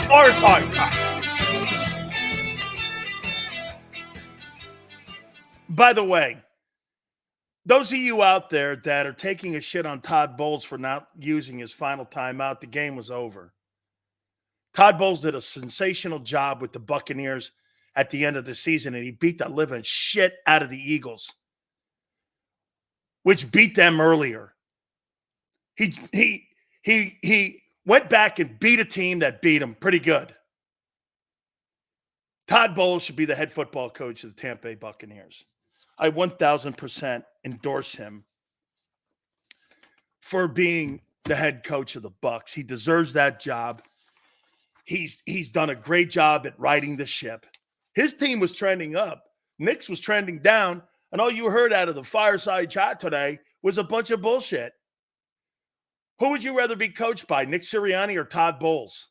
Far side time. By the way, those of you out there that are taking a shit on Todd Bowles for not using his final timeout, the game was over. Todd Bowles did a sensational job with the Buccaneers at the end of the season, and he beat the living shit out of the Eagles, which beat them earlier. He went back and beat a team that beat him pretty good. Todd Bowles should be the head football coach of the Tampa Bay Buccaneers. I 1,000% endorse him for being the head coach of the Bucs. He deserves that job. He's done a great job at riding the ship. His team was trending up. Nick's was trending down. And all you heard out of the fireside chat today was a bunch of bullshit. Who would you rather be coached by, Nick Sirianni or Todd Bowles?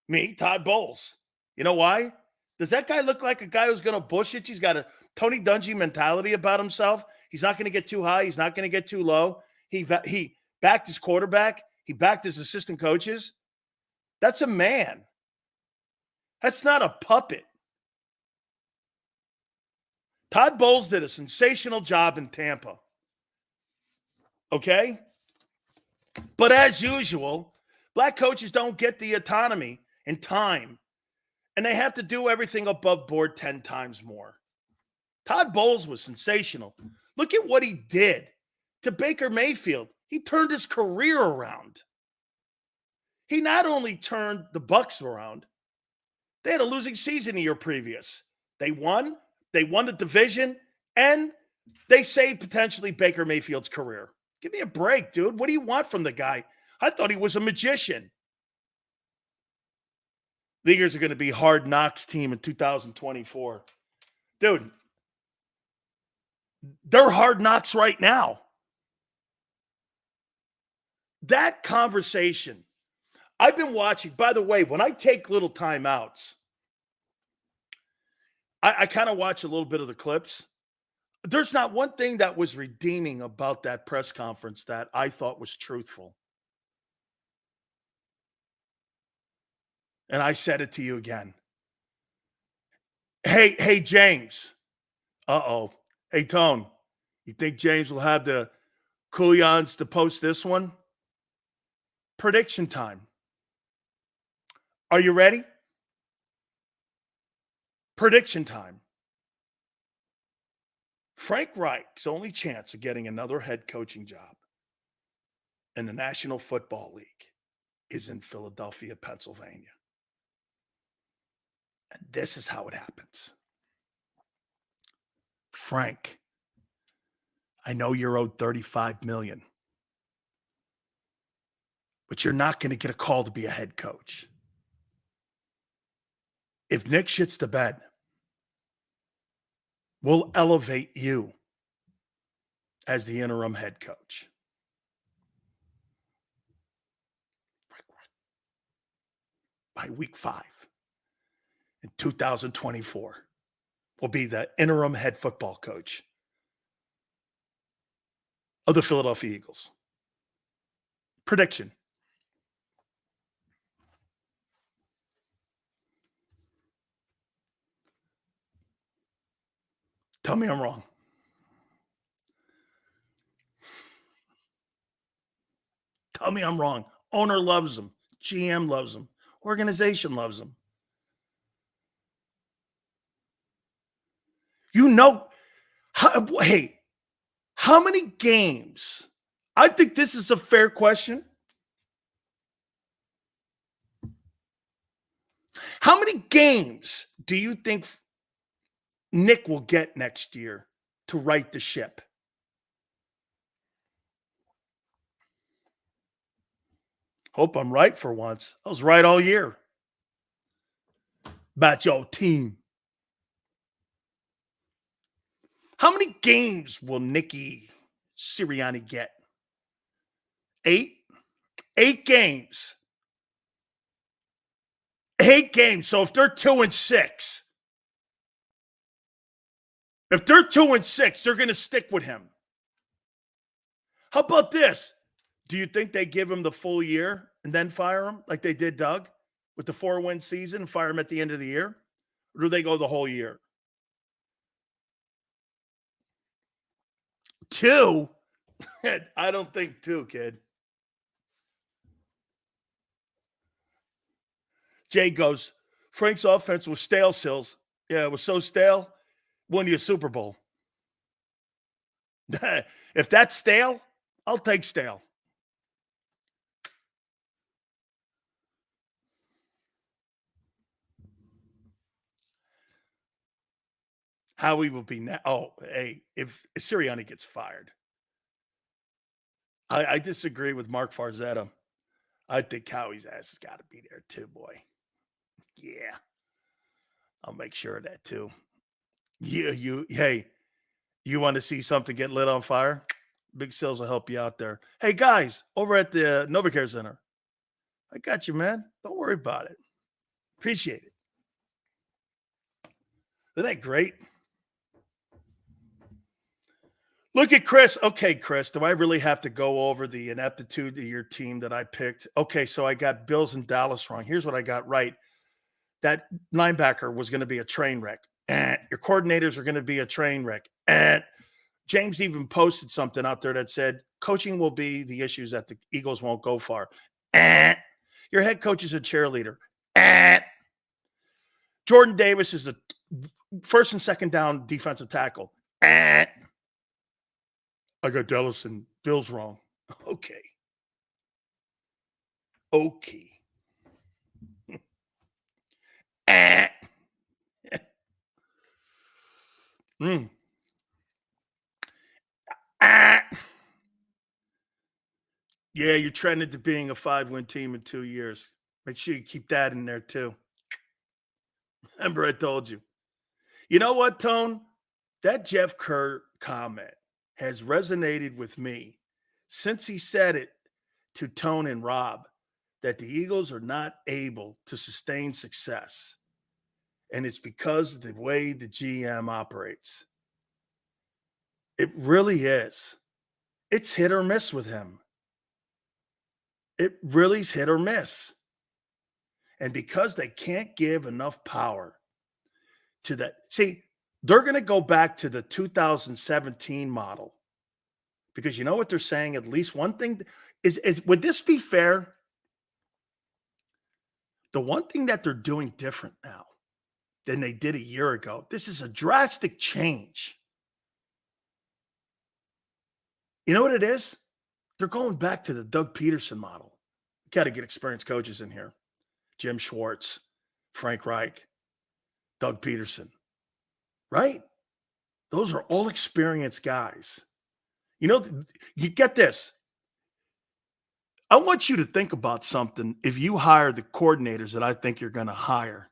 Me, Todd Bowles. You know why? Does that guy look like a guy who's going to bullshit? He's got a Tony Dungy mentality about himself. He's not going to get too high. He's not going to get too low. He backed his quarterback. He backed his assistant coaches. That's a man. That's not a puppet. Todd Bowles did a sensational job in Tampa. Okay? But as usual, black coaches don't get the autonomy and time, and they have to do everything above board 10 times more. Todd Bowles was sensational. Look at what he did to Baker Mayfield. He turned his career around. He not only turned the Bucs around, they had a losing season the year previous. They won the division, and they saved potentially Baker Mayfield's career. Give me a break, dude. What do you want from the guy? I thought he was a magician. The Eagles are going to be Hard Knocks team in 2024. Dude, they're Hard Knocks right now. That conversation, I've been watching. By the way, when I take little timeouts, I kind of watch a little bit of the clips. There's not one thing that was redeeming about that press conference that I thought was truthful. And I said it to you again. Hey, James. Uh-oh. Hey, Tone, you think James will have the coolions to post this one? Prediction time. Are you ready? Prediction time. Frank Reich's only chance of getting another head coaching job in the National Football League is in Philadelphia, Pennsylvania. And this is how it happens. Frank, I know you're owed $35 million, but you're not going to get a call to be a head coach. If Nick shits the bed, we'll elevate you as the interim head coach. By week 5 in 2024, will be the interim head football coach of the Philadelphia Eagles. Prediction. Tell me I'm wrong. Tell me I'm wrong. Owner loves him. GM loves him. Organization loves him. You know, how many games? I think this is a fair question. How many games do you think Nick will get next year to right the ship? Hope I'm right for once. I was right all year. About your team. How many games will Nicky Sirianni get? 8? 8 games. 8 games. So if they're 2-6, they're going to stick with him. How about this? Do you think they give him the full year and then fire him like they did Doug? with the 4-win season, fire him at the end of the year? Or do they go the whole year? 2? I don't think 2, kid. Jay goes, Frank's offense was stale, Sills. Yeah, it was so stale, won you a Super Bowl. If that's stale, I'll take stale. Howie will be now. Oh, hey, if Sirianni gets fired, I disagree with Mark Farzetta. I think Howie's ass has got to be there too, boy. Yeah, I'll make sure of that too. Hey, you want to see something get lit on fire? Big Sills will help you out there. Hey, guys, over at the NovaCare Center, I got you, man. Don't worry about it. Appreciate it. Isn't that great? Look at Chris. Okay, Chris, do I really have to go over the ineptitude of your team that I picked? Okay, so I got Bills and Dallas wrong. Here's what I got right. That linebacker was going to be a train wreck. Your coordinators are going to be a train wreck. James even posted something out there that said, coaching will be the issues that the Eagles won't go far. Your head coach is a cheerleader. Jordan Davis is a first and second down defensive tackle. I got Dallas and Bills wrong. Okay. Yeah, you're trending to being a 5-win team in 2 years. Make sure you keep that in there too. Remember, I told you. You know what, Tone? That Jeff Kerr comment has resonated with me since he said it to Tone and Rob that the Eagles are not able to sustain success. And it's because of the way the GM operates. It really is. It's hit or miss with him. It really is hit or miss. And because they can't give enough power to that. See, they're going to go back to the 2017 model because you know what they're saying? At least one thing is would this be fair? The one thing that they're doing different now than they did a year ago, this is a drastic change. You know what it is? They're going back to the Doug Peterson model. Got to get experienced coaches in here. Jim Schwartz, Frank Reich, Doug Peterson, right? Those are all experienced guys. You know, you get this. I want you to think about something if you hire the coordinators that I think you're going to hire.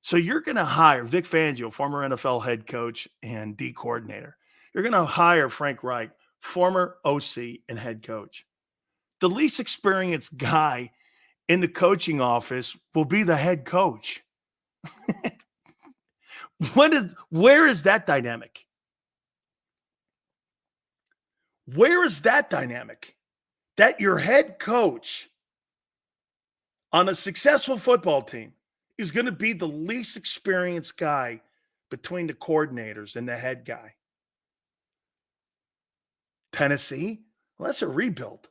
So you're going to hire Vic Fangio, former NFL head coach and D coordinator. You're going to hire Frank Reich, former OC and head coach. The least experienced guy in the coaching office will be the head coach. Where is that dynamic? Where is that dynamic? That your head coach on a successful football team is going to be the least experienced guy between the coordinators and the head guy. Tennessee, well, that's a rebuild.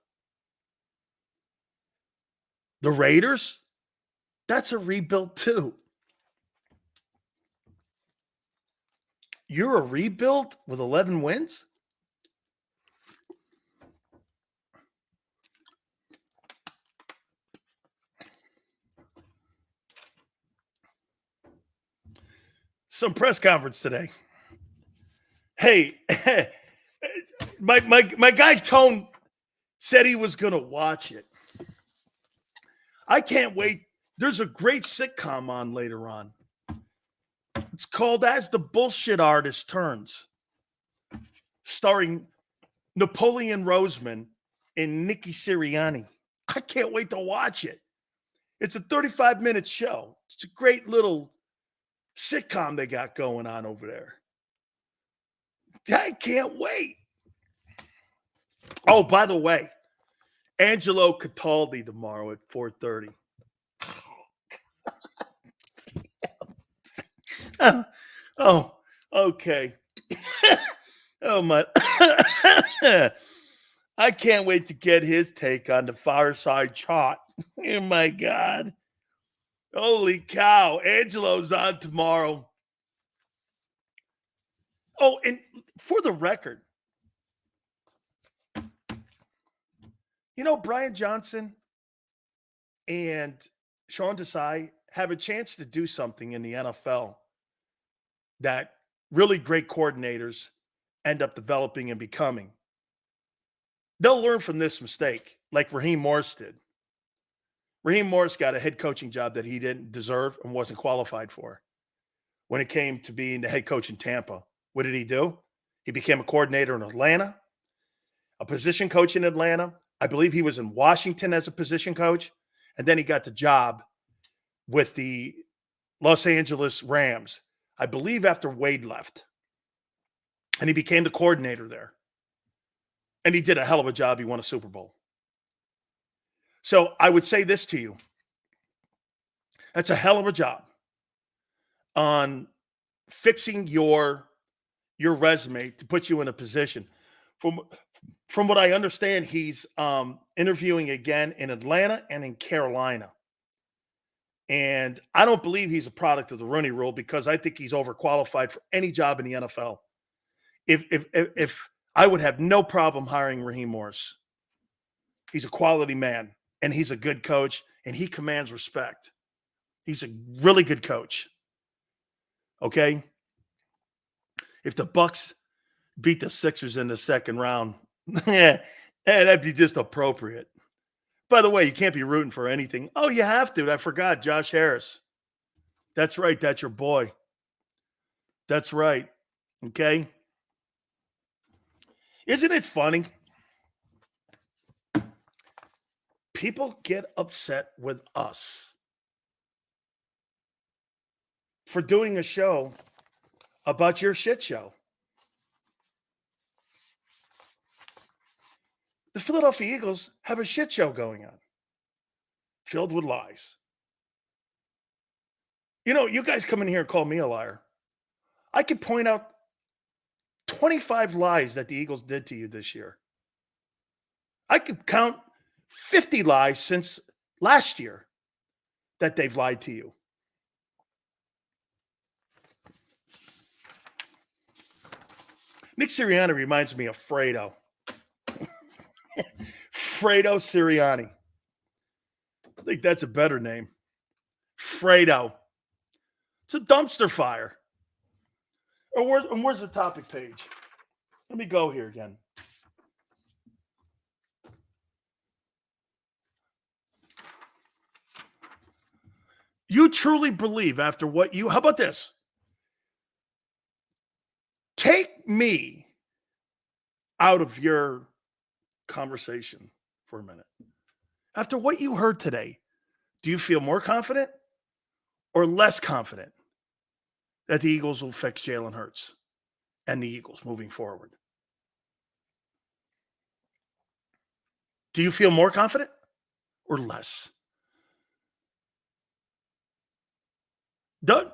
The Raiders, that's a rebuild too. You're a rebuild with 11 wins? Some press conference today. Hey, my guy Tone said he was going to watch it. I can't wait. There's a great sitcom on later on. It's called As the Bullshit Artist Turns, starring Napoleon Roseman and Nikki Sirianni. I can't wait to watch it. It's a 35-minute show. It's a great little sitcom they got going on over there. I can't wait. Oh, by the way, Angelo Cataldi tomorrow at 4:30. Oh, okay. Oh my. I can't wait to get his take on the fireside chat. Oh my God. Holy cow. Angelo's on tomorrow. Oh, and for the record, Brian Johnson and Sean Desai have a chance to do something in the NFL that really great coordinators end up developing and becoming. They'll learn from this mistake, like Raheem Morris did. Raheem Morris got a head coaching job that he didn't deserve and wasn't qualified for. When it came to being the head coach in Tampa, what did he do? He became a coordinator in Atlanta, a position coach in Atlanta. I believe he was in Washington as a position coach. And then he got the job with the Los Angeles Rams, I believe after Wade left. And he became the coordinator there. And he did a hell of a job. He won a Super Bowl. So I would say this to you. That's a hell of a job on fixing your resume to put you in a position. From what I understand, he's interviewing again in Atlanta and in Carolina. And I don't believe he's a product of the Rooney Rule because I think he's overqualified for any job in the NFL. If I would have no problem hiring Raheem Morris. He's a quality man, and he's a good coach, and he commands respect. He's a really good coach. Okay? If the Bucks beat the Sixers in the second round, that'd be just appropriate. By the way, you can't be rooting for anything. Oh, you have to. I forgot. Josh Harris. That's right. That's your boy. That's right. Okay? Isn't it funny? People get upset with us for doing a show about your shit show. The Philadelphia Eagles have a shit show going on, filled with lies. You guys come in here and call me a liar. I could point out 25 lies that the Eagles did to you this year. I could count 50 lies since last year that they've lied to you. Nick Sirianni reminds me of Fredo. Fredo Sirianni. I think that's a better name. Fredo. It's a dumpster fire. Where's the topic page? Let me go here again. You truly believe after what how about this? Take me out of your conversation for a minute. After what you heard today, do you feel more confident or less confident that the Eagles will fix Jalen Hurts and the Eagles moving forward? Do you feel more confident or less? Don't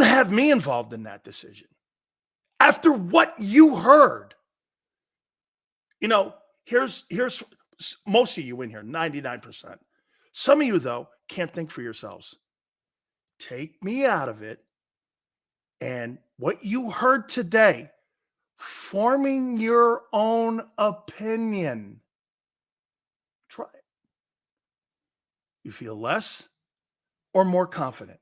have me involved in that decision. After what you heard, here's most of you in here, 99%. Some of you, though, can't think for yourselves. Take me out of it. And what you heard today, forming your own opinion. Try it. You feel less or more confident?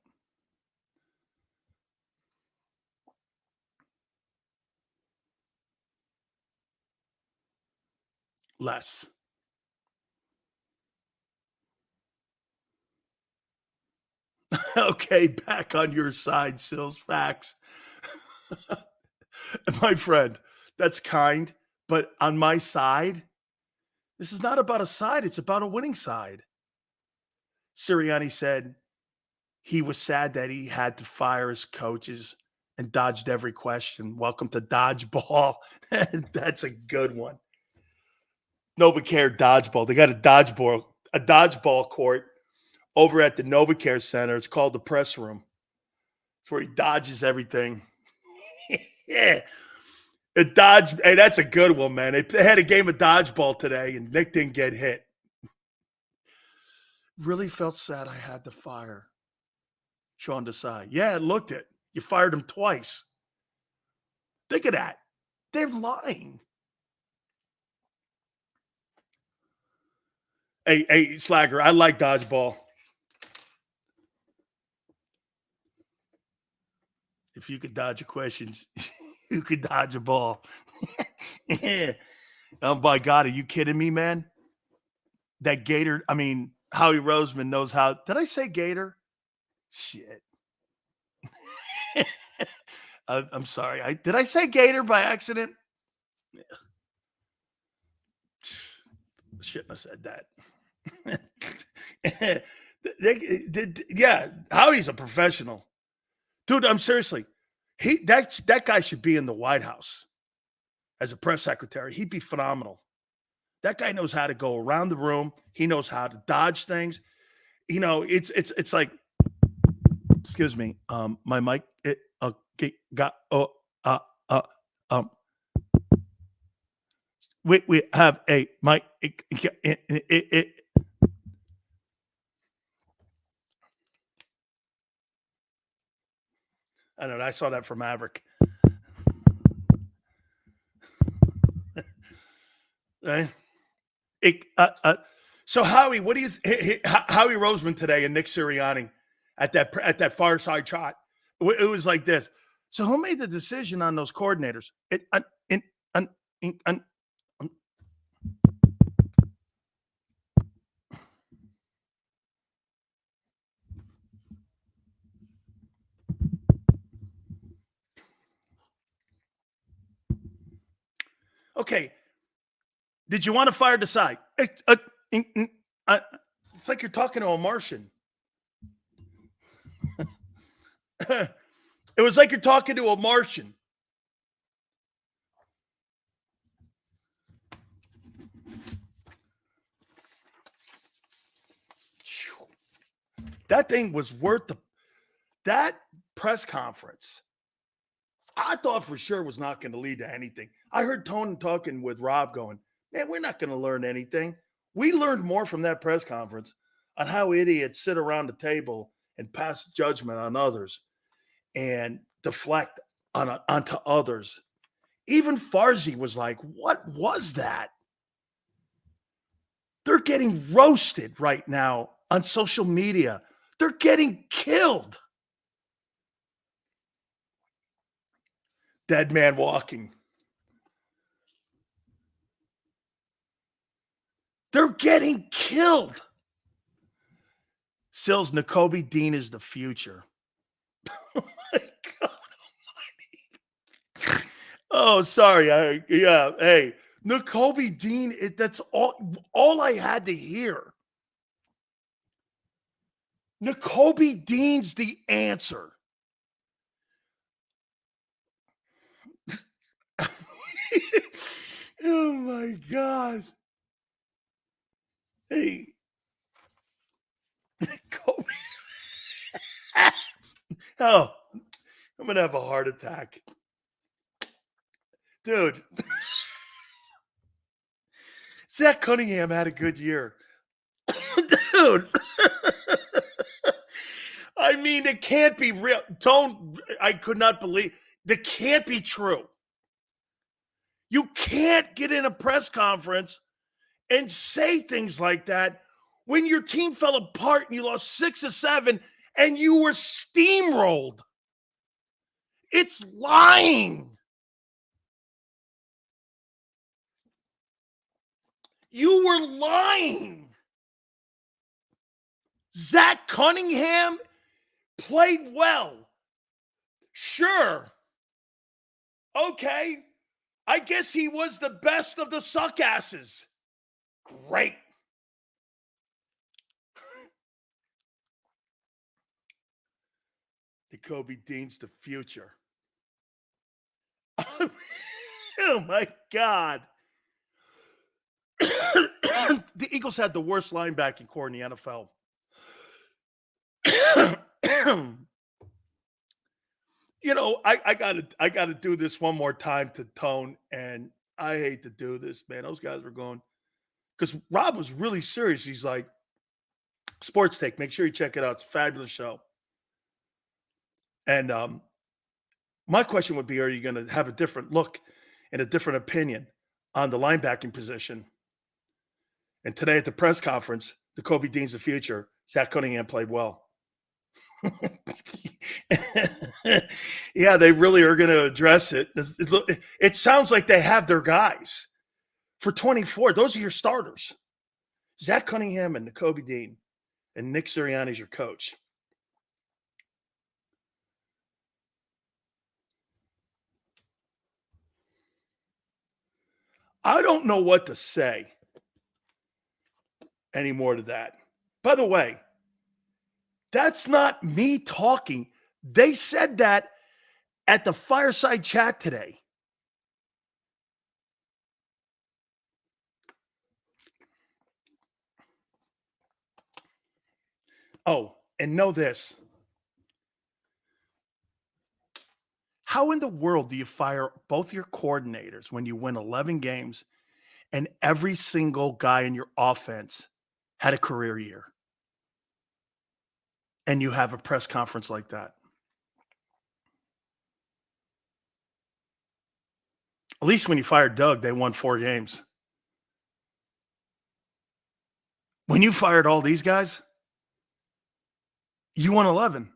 Less. Okay, back on your side, Sills. Facts. My friend, that's kind, but on my side, this is not about a side. It's about a winning side. Sirianni said he was sad that he had to fire his coaches and dodged every question. Welcome to dodgeball. That's a good one. Nobody cared dodgeball. They got a dodgeball court over at the NovaCare Center. It's called the press room. It's where he dodges everything. Yeah. It dodged. Hey, that's a good one, man. They had a game of dodgeball today, and Nick didn't get hit. Really felt sad I had to fire Sean Desai. Yeah, I looked it. You fired him twice. Think of that. They're lying. Hey, Slagger, I like dodgeball. If you could dodge a question, you could dodge a ball. Yeah. Oh, my God, are you kidding me, man? That Gator, Howie Roseman knows how. Did I say Gator? Shit. I'm sorry. Did I say Gator by accident? Yeah. Shouldn't have said that. Yeah, Howie's a professional. Dude, I'm seriously. That guy should be in the White House as a press secretary. He'd be phenomenal. That guy knows how to go around the room. He knows how to dodge things. It's like, excuse me, my mic we have a mic. I don't know. I saw that from Maverick. Right? So Howie, what do you Howie Roseman today and Nick Sirianni at that fireside chat? It was like this. So who made the decision on those coordinators? Okay. Did you want to fire Desai? It's like you're talking to a Martian. It was like you're talking to a Martian. That thing was worth that press conference. I thought for sure was not going to lead to anything. I heard Tone talking with Rob going, man, we're not going to learn anything. We learned more from that press conference on how idiots sit around the table and pass judgment on others and deflect onto others. Even Farzi was like, what was that? They're getting roasted right now on social media. They're getting killed. Dead man walking. They're getting killed. Sills, Nakobe Dean is the future. Oh, my God almighty. Oh, sorry. Hey, Nakobe Dean, that's all I had to hear. Nakobe Dean's the answer. Oh, my God. Hey. Nakobe. Oh, I'm going to have a heart attack. Dude. Zach Cunningham had a good year. Dude. I mean, it can't be real. I could not believe. That can't be true. You can't get in a press conference and say things like that when your team fell apart and you lost 6-7 and you were steamrolled. It's lying. You were lying. Zach Cunningham played well. Sure. Okay. I guess he was the best of the suckasses. Great. Nakobe Dean's the future. Oh, my God. The Eagles had the worst linebacking core in the NFL. You know, I gotta do this one more time to Tone, and I hate to do this, man. Those guys were going because Rob was really serious. He's like, Sports Take, make sure you check it out. It's a fabulous show. And my question would be, are you going to have a different look and a different opinion on the linebacking position? And today at the press conference, the Kobe Dean's the future. Zach Cunningham played well. Yeah, they really are going to address it. It sounds like they have their guys for 24. Those are your starters. Zach Cunningham and Kobe Dean, and Nick Sirianni's your coach. I don't know what to say anymore to that. By the way, that's not me talking. They said that at the fireside chat today. Oh, and know this. How in the world do you fire both your coordinators when you win 11 games and every single guy in your offense had a career year? And you have a press conference like that? At least when you fired Doug, they won 4 games. When you fired all these guys, you won 11.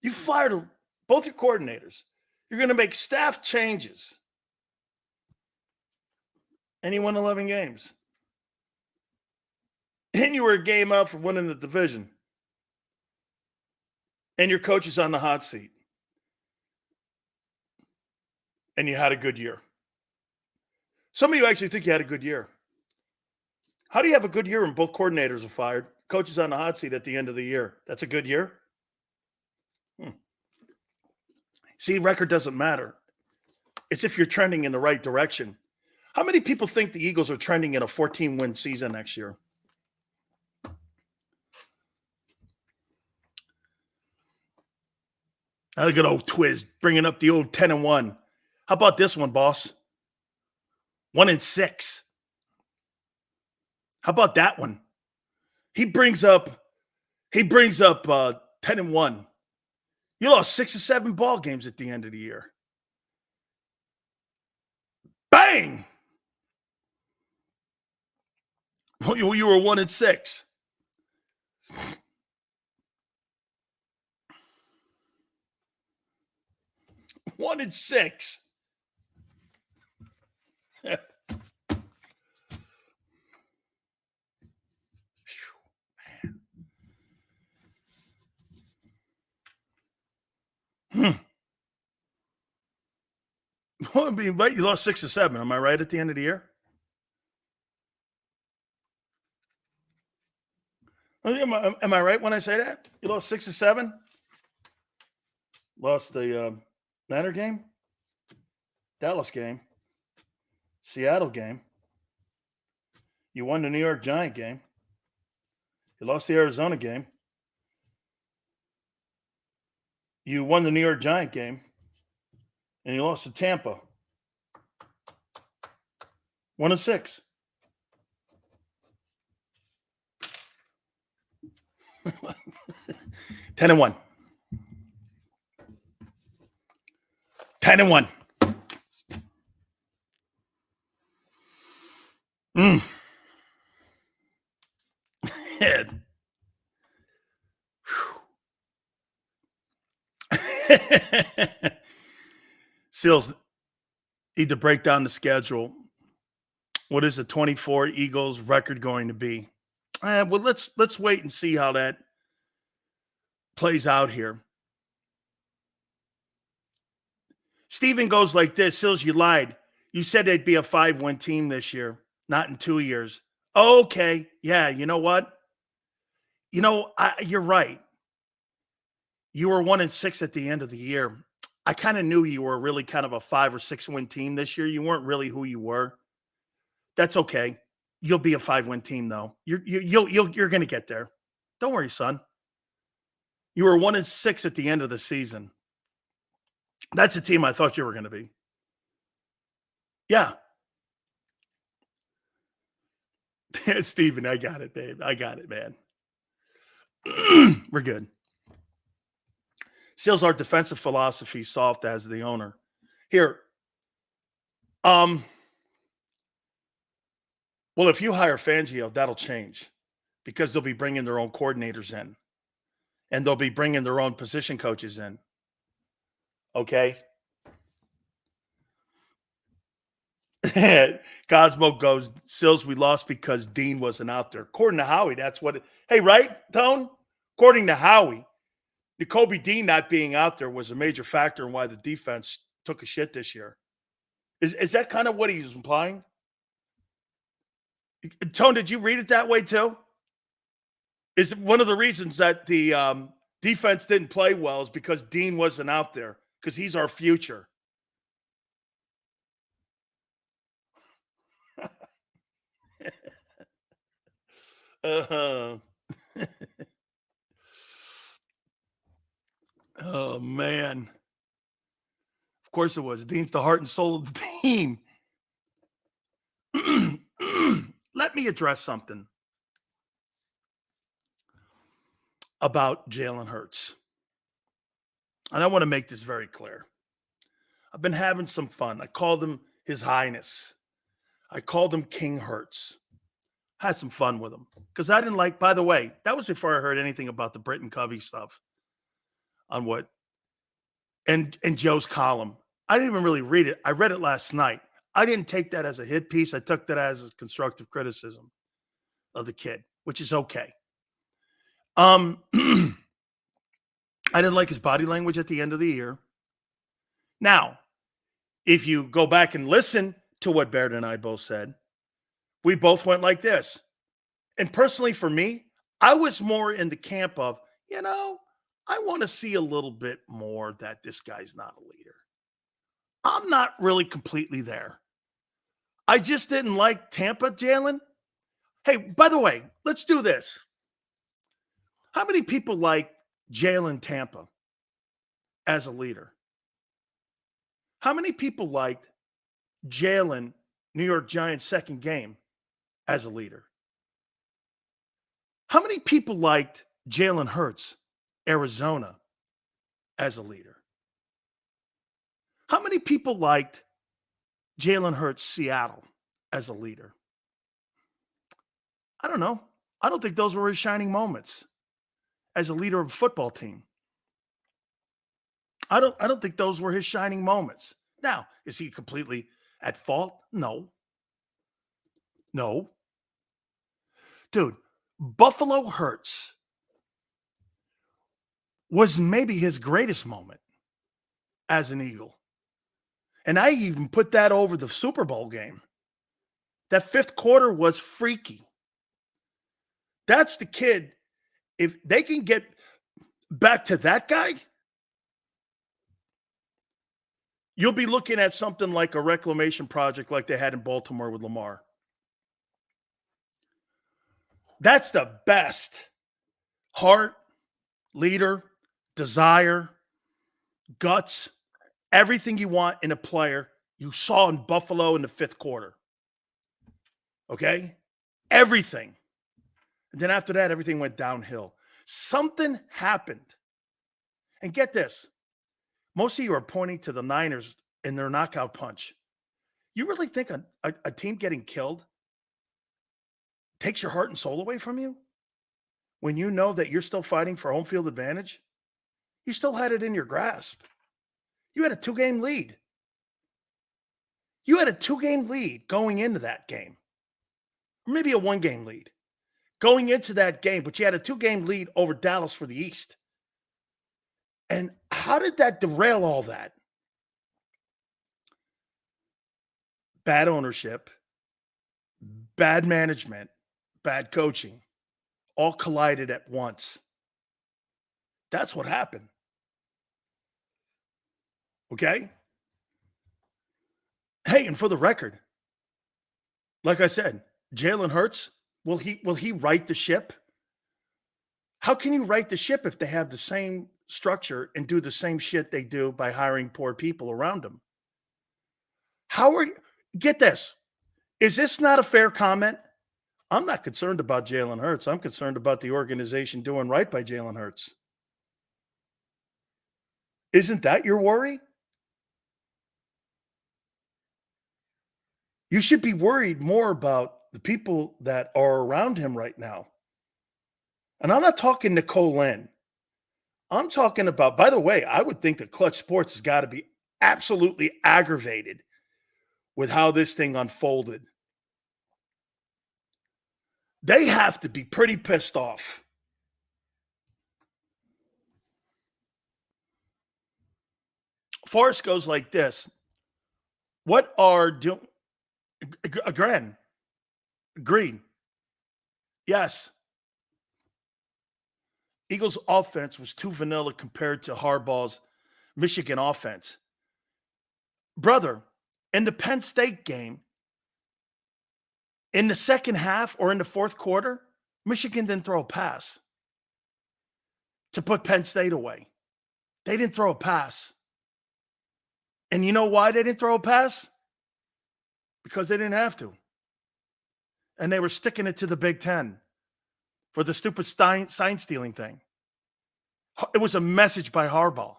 You fired both your coordinators. You're going to make staff changes. And you won 11 games. And you were a game out for winning the division. And your coach is on the hot seat. And you had a good year. Some of you actually think you had a good year. How do you have a good year when both coordinators are fired? Coach is on the hot seat at the end of the year. That's a good year? See, record doesn't matter. It's if you're trending in the right direction. How many people think the Eagles are trending in a 14-win season next year? Look at old Twiz bringing up the old 10-1. How about this one, boss? 1-6. How about that one? He brings up 10-1. You lost 6 or 7 ball games at the end of the year. Bang! Well, you were 1-6. One and 6. Well, I mean, right? You lost 6 or 7. Am I right at the end of the year? Am I right when I say that? You lost 6 or 7? Lost the Niner game, Dallas game, Seattle game. You won the New York Giant game. You lost the Arizona game. You won the New York Giant game. And you lost to Tampa. 1-6. Ten and 1. 10-1. Head. Seals need to break down the schedule. What is the 24 Eagles record going to be? Well, let's wait and see how that plays out here. Steven goes like this. Sills, you lied. You said they'd be a 5-win team this year, not in 2 years. Okay. Yeah, you know what? You're right. You were 1-6 at the end of the year. I kind of knew you were really kind of a 5 or 6 win team this year. You weren't really who you were. That's okay. You'll be a 5-win team though. You're going to get there. Don't worry, son. You were 1-6 at the end of the season. That's a team I thought you were going to be. Yeah. Steven, I got it, babe. I got it, man. We're good. Seals our defensive philosophy soft as the owner. Here. Well, if you hire Fangio, that'll change because they'll be bringing their own coordinators in and they'll be bringing their own position coaches in. Okay. Cosmo goes, Sills, we lost because Dean wasn't out there. According to Howie, that's what hey, right, Tone? According to Howie, Nakobe Dean not being out there was a major factor in why the defense took a shit this year. Is that kind of what he's implying? Tone, did you read it that way too? Is one of the reasons that the defense didn't play well is because Dean wasn't out there because he's our future. Oh, man. Of course it was. Dean's the heart and soul of the team. Let me address something about Jalen Hurts. And I want to make this very clear. I've been having some fun. I called him His Highness. I called him King Hurts. Had some fun with him. Because I didn't like, by the way, that was before I heard anything about the Britton Covey stuff on what, and Joe's column. I didn't even really read it. I read it last night. I didn't take that as a hit piece. I took that as a constructive criticism of the kid, which is okay. I didn't like his body language at the end of the year. Now, if you go back and listen to what Baird and I both said, we both went like this. And personally for me, I was more in the camp of, I want to see a little bit more that this guy's not a leader. I'm not really completely there. I just didn't like Tampa, Jalen. Hey, by the way, let's do this. How many people like Jalen Tampa as a leader? How many people liked Jalen New York Giants second game as a leader? How many people liked Jalen Hurts, Arizona, as a leader? How many people liked Jalen Hurts, Seattle, as a leader? I don't know. I don't think those were his shining moments as a leader of a football team. I don't think those were his shining moments. Now, is he completely at fault? No. Dude, Buffalo Hurts was maybe his greatest moment as an Eagle. And I even put that over the Super Bowl game. That fifth quarter was freaky. That's the kid. If they can get back to that guy, you'll be looking at something like a reclamation project like they had in Baltimore with Lamar. That's the best heart, leader, desire, guts, everything you want in a player you saw in Buffalo in the fifth quarter. Okay? Everything. And then after that, everything went downhill. Something happened. And get this. Most of you are pointing to the Niners in their knockout punch. You really think a team getting killed takes your heart and soul away from you? When you know that you're still fighting for home field advantage? You still had it in your grasp. You had a 2-game lead. You had a 2-game lead going into that game. Or maybe a 1-game lead going into that game, but you had a 2-game lead over Dallas for the East. And how did that derail all that? Bad ownership, bad management, bad coaching, all collided at once. That's what happened. Okay? Hey, and for the record, like I said, Jalen Hurts, will he right the ship? How can you right the ship if they have the same structure and do the same shit they do by hiring poor people around them? How are you? Get this. Is this not a fair comment? I'm not concerned about Jalen Hurts. I'm concerned about the organization doing right by Jalen Hurts. Isn't that your worry? You should be worried more about the people that are around him right now. And I'm not talking Nicole Lynn. I'm talking about, by the way, I would think that Clutch Sports has got to be absolutely aggravated with how this thing unfolded. They have to be pretty pissed off. Forrest goes like this. What are doing? Agreed. Yes. Eagles offense was too vanilla compared to Harbaugh's Michigan offense. Brother, in the Penn State game, in the second half or in the fourth quarter, Michigan didn't throw a pass to put Penn State away. They didn't throw a pass. And you know why they didn't throw a pass? Because they didn't have to. And they were sticking it to the Big Ten for the stupid sign stealing thing. It was a message by Harbaugh.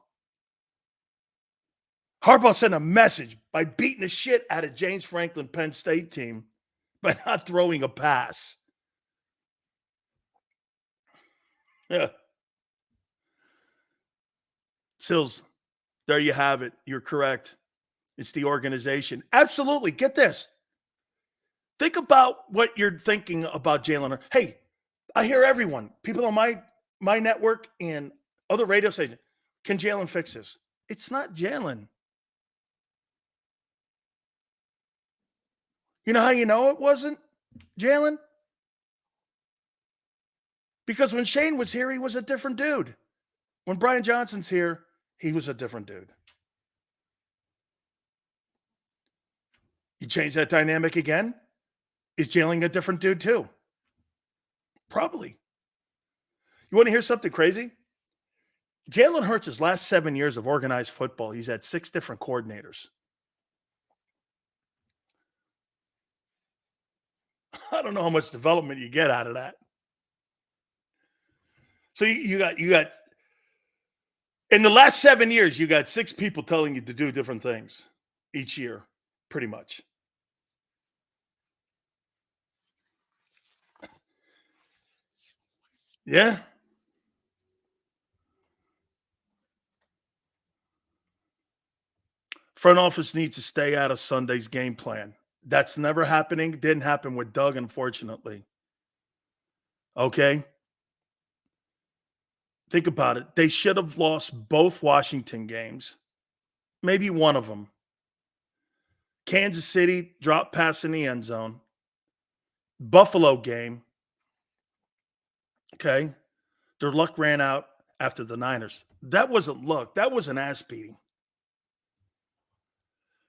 Harbaugh sent a message by beating the shit out of James Franklin Penn State team by not throwing a pass. Yeah. Sills, there you have it. You're correct. It's the organization. Absolutely. Get this. Think about what you're thinking about Jalen. Hey, I hear everyone, people on my network and other radio stations, can Jalen fix this? It's not Jalen. You know how you know it wasn't Jalen? Because when Shane was here, he was a different dude. When Brian Johnson's here, he was a different dude. You change that dynamic again? Is Jalen a different dude too? Probably. You want to hear something crazy? Jalen Hurts' last 7 years of organized football, he's had 6 different coordinators. I don't know how much development you get out of that. So you got in the last 7 years, you got 6 people telling you to do different things each year, pretty much. Yeah. Front office needs to stay out of Sunday's game plan. That's never happening. Didn't happen with Doug, unfortunately. Okay. Think about it. They should have lost both Washington games, maybe one of them. Kansas City dropped pass in the end zone. Buffalo game. Okay. Their luck ran out after the Niners. That wasn't luck. That was an ass beating.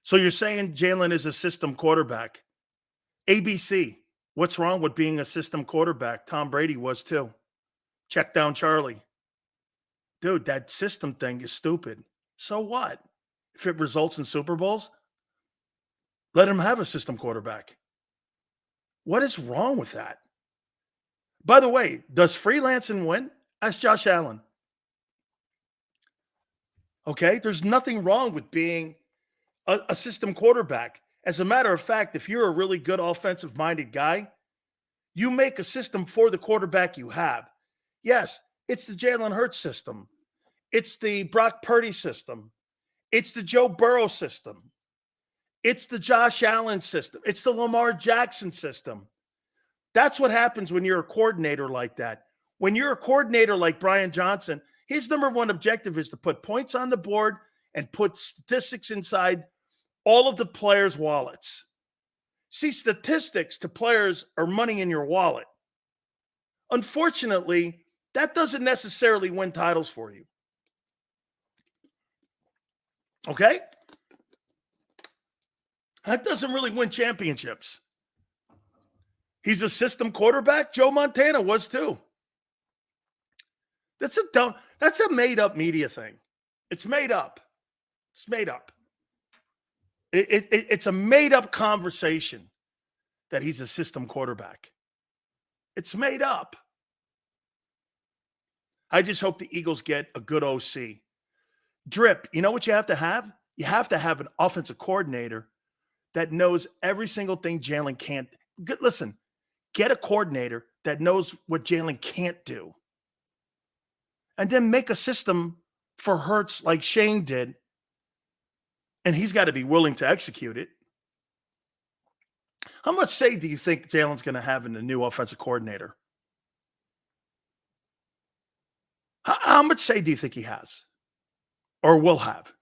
So you're saying Jalen is a system quarterback. ABC. What's wrong with being a system quarterback? Tom Brady was too. Check down Charlie. Dude, that system thing is stupid. So what? If it results in Super Bowls, let him have a system quarterback. What is wrong with that? By the way, does freelancing win? Ask Josh Allen. Okay? There's nothing wrong with being a system quarterback. As a matter of fact, if you're a really good offensive-minded guy, you make a system for the quarterback you have. Yes, it's the Jalen Hurts system. It's the Brock Purdy system. It's the Joe Burrow system. It's the Josh Allen system. It's the Lamar Jackson system. That's what happens when you're a coordinator like that. When you're a coordinator like Brian Johnson, his number one objective is to put points on the board and put statistics inside all of the players' wallets. See, statistics to players are money in your wallet. Unfortunately, that doesn't necessarily win titles for you. Okay? That doesn't really win championships. He's a system quarterback. Joe Montana was too. That's a made-up media thing. It's made up. It's made up. It's a made-up conversation that he's a system quarterback. It's made up. I just hope the Eagles get a good OC. Drip, you know what you have to have? You have to have an offensive coordinator that knows every single thing Jalen can't. Listen, get a coordinator that knows what Jalen can't do. And then make a system for Hurts like Shane did. And he's got to be willing to execute it. How much say do you think Jalen's going to have in the new offensive coordinator? How much say do you think he has or will have?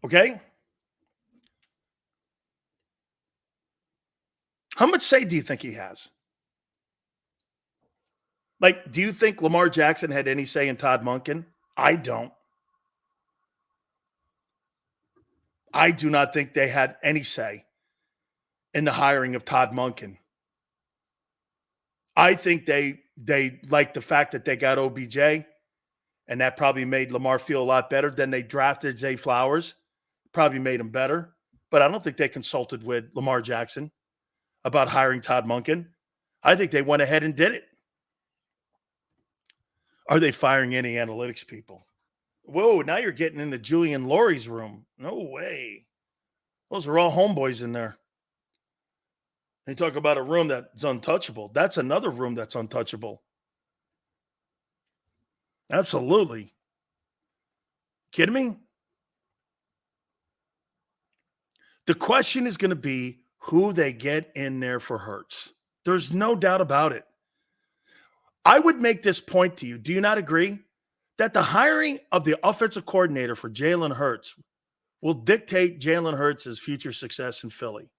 Okay? How much say do you think he has? Like, do you think Lamar Jackson had any say in Todd Monken? I don't. I do not think they had any say in the hiring of Todd Monken. I think they like the fact that they got OBJ, and that probably made Lamar feel a lot better. Then they drafted Zay Flowers, probably made him better. But I don't think they consulted with Lamar Jackson about hiring Todd Monken. I think they went ahead and did it. Are they firing any analytics people? Whoa, now you're getting into Julian Laurie's room. No way. Those are all homeboys in there. They talk about a room that's untouchable. That's another room that's untouchable. Absolutely. Kidding me? The question is going to be who they get in there for Hurts. There's no doubt about it. I would make this point to you. Do you not agree that the hiring of the offensive coordinator for Jalen Hurts will dictate Jalen Hurts' future success in Philly?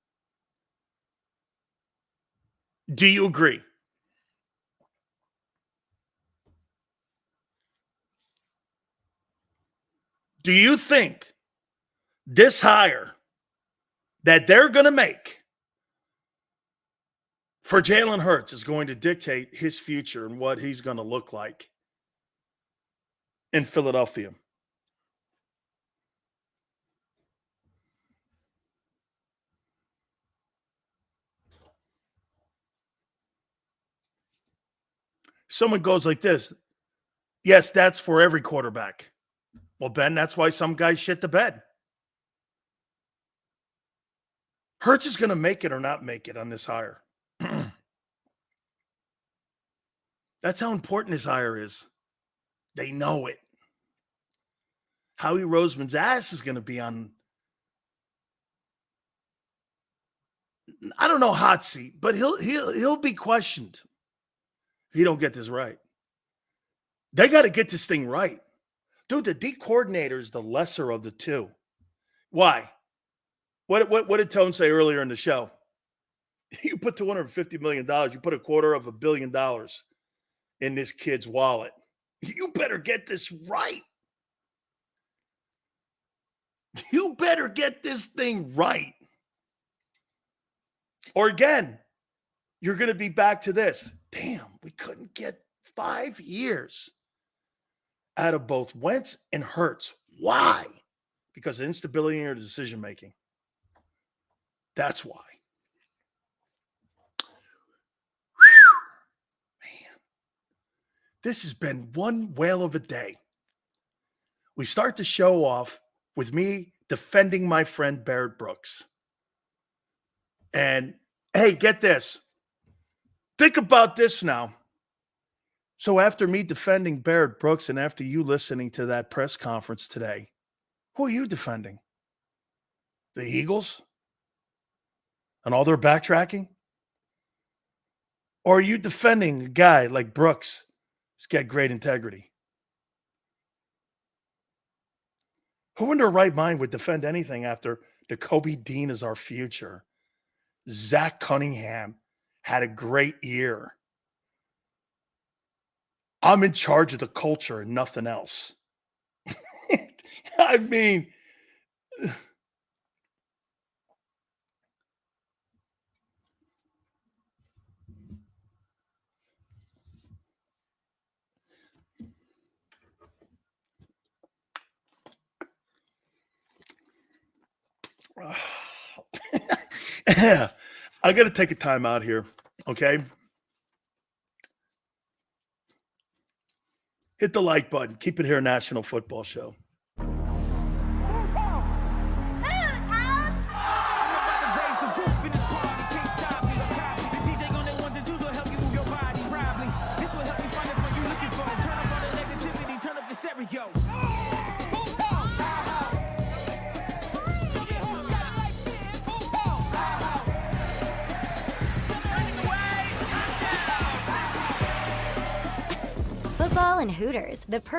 Do you agree? Do you think this hire that they're going to make for Jalen Hurts is going to dictate his future and what he's going to look like in Philadelphia? Someone goes like this. Yes, that's for every quarterback. Well, Ben, that's why some guys shit the bed. Hurts is going to make it or not make it on this hire. That's how important his hire is. They know it. Howie Roseman's ass is going to be on, I don't know, hot seat, but he'll be questioned if he don't get this right. They got to get this thing right. Dude, the D coordinator is the lesser of the two. Why? What did Tone say earlier in the show? You put $250 million, you put $250 million in this kid's wallet. You better get this right. You better get this thing right. Or again, you're going to be back to this. Damn, we couldn't get 5 years out of both Wentz and Hurts. Why? Because of instability in your decision making. That's why. Man, this has been one whale of a day. We start the show off with me defending my friend Barrett Brooks. And hey, get this. Think about this now. So after me defending Barrett Brooks and after you listening to that press conference today, who are you defending? The Eagles? And all their backtracking? Or are you defending a guy like Brooks who's got great integrity? Who in their right mind would defend anything after Jacoby Dean is our future? Zach Cunningham had a great year. I'm in charge of the culture and nothing else. I mean, I got to take a time out here, okay? Hit the like button. Keep it here, National Football Show. Football and Hooters, the